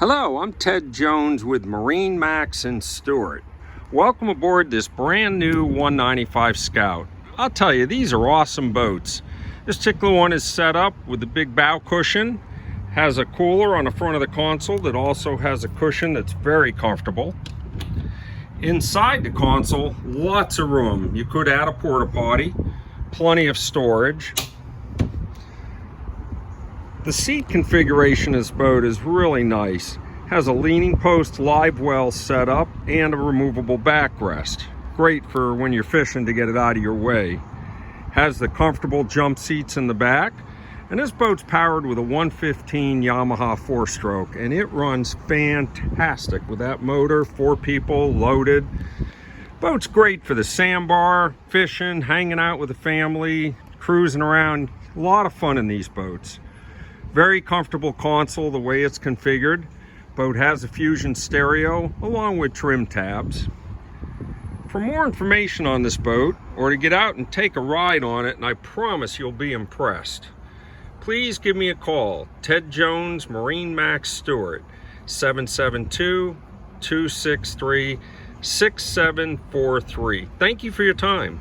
Hello, I'm Ted Jones with MarineMax in Stuart. Welcome aboard this brand new 195 Scout. I'll tell you, these are awesome boats. This particular one is set up with the big bow cushion, has a cooler on the front of the console that also has a cushion that's very comfortable. Inside the console, lots of room. You could add a porta potty, plenty of storage. The seat configuration of this boat is really nice. Has a leaning post live well set up and a removable backrest. Great for when you're fishing to get it out of your way. Has the comfortable jump seats in the back. And this boat's powered with a 115 Yamaha 4-stroke, and it runs fantastic with that motor, 4 people, loaded. Boat's great for the sandbar, fishing, hanging out with the family, cruising around. A lot of fun in these boats. Very comfortable console the way it's configured. Boat has a Fusion stereo along with trim tabs. For more information on this boat or to get out and take a ride on it, and I promise you'll be impressed, please give me a call. Ted Jones, MarineMax Stuart, 772-263-6743. Thank you for your time.